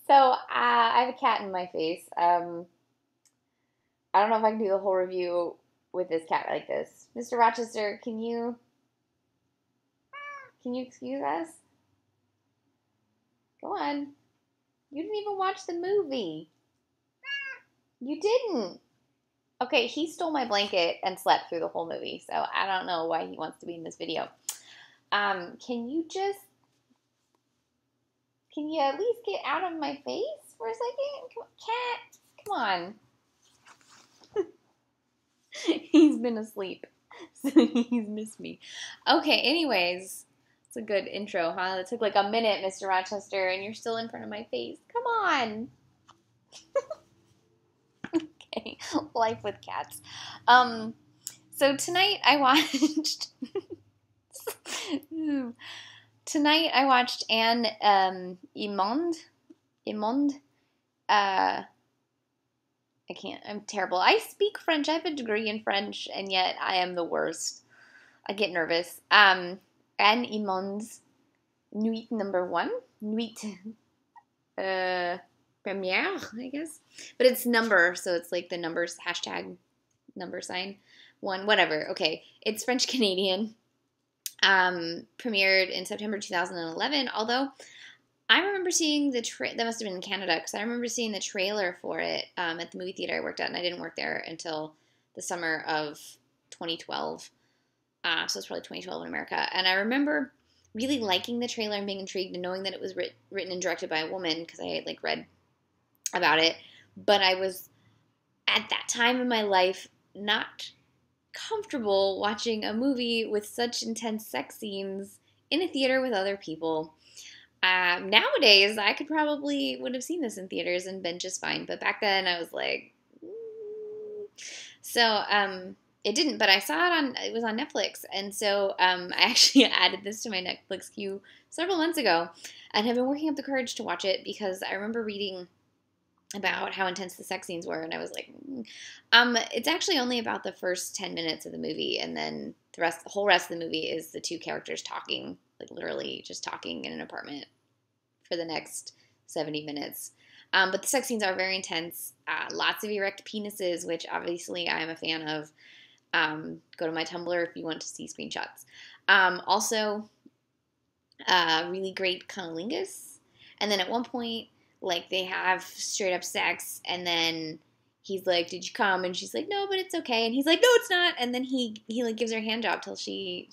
I have a cat in my face. I don't know if I can do the whole review with this cat like this. Mr. Rochester, can you excuse us? Go on. You didn't even watch the movie. You didn't. Okay, he stole my blanket and slept through the whole movie, so I don't know why he wants to be in this video. Can you at least get out of my face for a second? Come on, cat, come on. He's been asleep, so he's missed me. Okay, anyways, it's a good intro, huh? It took like a minute, Mr. Rochester, and you're still in front of my face. Come on. Okay, life with cats. So tonight I watched. Tonight I watched Anne Émond. Émond. I can't. I'm terrible. I speak French. I have a degree in French, and yet I am the worst. I get nervous. Anne Émond's Nuit #1. Nuit première, I guess. But it's number, so it's like the numbers, hashtag number sign. One, whatever. Okay. It's French Canadian. Premiered in September 2011, although I remember seeing that must have been in Canada, because I remember seeing the trailer for it at the movie theater I worked at, and I didn't work there until the summer of 2012, so it's probably 2012 in America, and I remember really liking the trailer and being intrigued and knowing that it was written and directed by a woman, because I had like read about it, but I was, at that time in my life, not comfortable watching a movie with such intense sex scenes in a theater with other people. Nowadays, I would have seen this in theaters and been just fine. But back then, I was like, so it didn't. But I saw it was on Netflix, and so I actually added this to my Netflix queue several months ago, and have been working up the courage to watch it because I remember reading about how intense the sex scenes were, and I was like, it's actually only about the first 10 minutes of the movie, and then the whole rest of the movie is the two characters talking, like literally just talking in an apartment for the next 70 minutes. But the sex scenes are very intense, lots of erect penises, which obviously I'm a fan of. Go to my Tumblr if you want to see screenshots. Also, really great cunnilingus, and then at one point, like, they have straight up sex, and then he's like, "Did you come?" And she's like, "No, but it's okay." And he's like, "No, it's not." And then he like gives her a hand job till she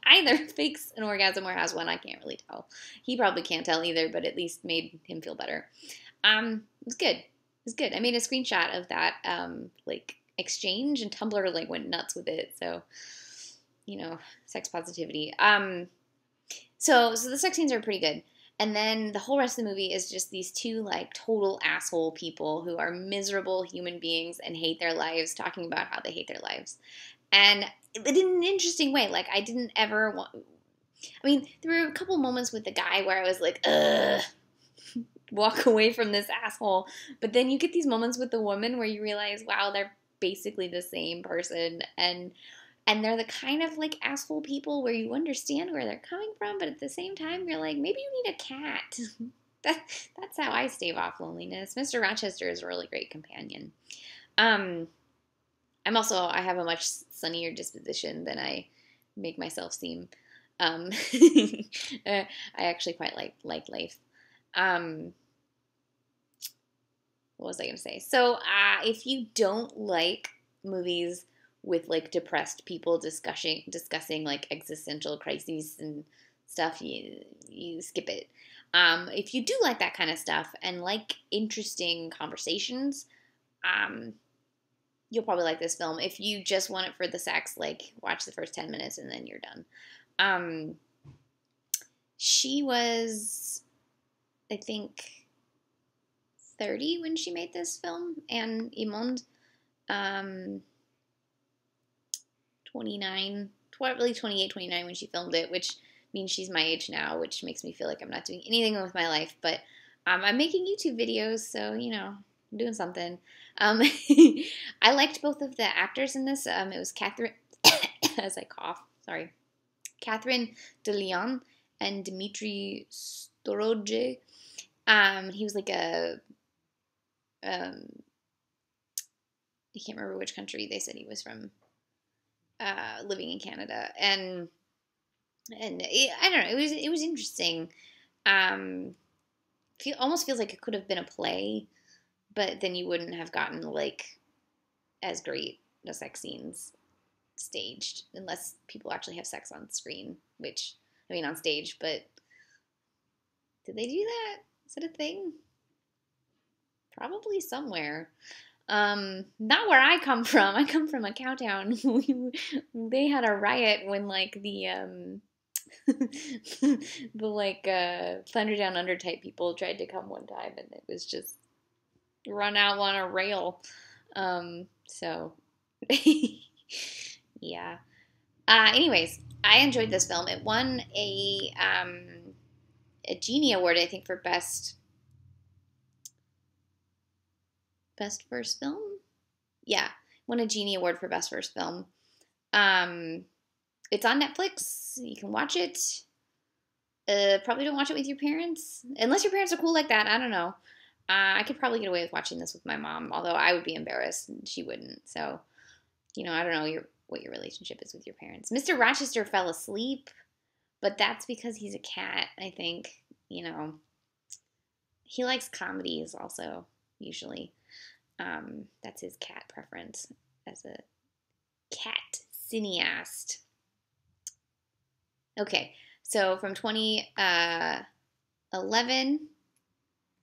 either fakes an orgasm or has one. I can't really tell. He probably can't tell either, but at least made him feel better. It was good. It was good. I made a screenshot of that like exchange, and Tumblr like went nuts with it. So, sex positivity. So the sex scenes are pretty good. And then the whole rest of the movie is just these two, like, total asshole people who are miserable human beings and hate their lives, talking about how they hate their lives. And in an interesting way. Like, I didn't ever want... I mean, there were a couple moments with the guy where I was like, ugh, walk away from this asshole. But then you get these moments with the woman where you realize, wow, they're basically the same person. And they're the kind of, like, asshole people where you understand where they're coming from, but at the same time, you're like, maybe you need a cat. That's how I stave off loneliness. Mr. Rochester is a really great companion. I have a much sunnier disposition than I make myself seem. I actually quite like life. What was I going to say? So, if you don't like movies with, like, depressed people discussing like existential crises and stuff, you skip it. If you do like that kind of stuff and like interesting conversations, you'll probably like this film. If you just want it for the sex, like, watch the first 10 minutes and then you're done. She was, I think, 30 when she made this film, Anne Émond. 29, probably 28, 29 when she filmed it, which means she's my age now, which makes me feel like I'm not doing anything with my life. But I'm making YouTube videos, so, I'm doing something. I liked both of the actors in this. It was Catherine, as I cough, sorry, Catherine de Leon and Dimitri Doroje. He was like I can't remember which country they said he was from, living in Canada. And I don't know, it was interesting. Almost feels like it could have been a play, but then you wouldn't have gotten like as great the sex scenes staged unless people actually have sex on screen, which I mean on stage, but did they do that? Is that a thing? Probably somewhere. Not where I come from. I come from a cow town. They had a riot when like the the like Thunder Down Under type people tried to come one time, and it was just run out on a rail. So yeah. Anyways, I enjoyed this film. It won a Genie Award, I think, for best first film. Yeah, won a Genie Award for best first film. It's on Netflix. You can watch it. Probably don't watch it with your parents, unless your parents are cool like that. I don't know. I could probably get away with watching this with my mom, although I would be embarrassed and she wouldn't. So, I don't know what your relationship is with your parents. Mr. Rochester fell asleep, but that's because he's a cat, I think. He likes comedies also, usually. That's his cat preference as a cat cineast. Okay, so from 2011,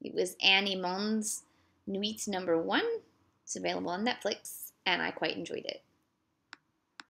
it was Anne Émond's Nuit #1. It's available on Netflix, and I quite enjoyed it.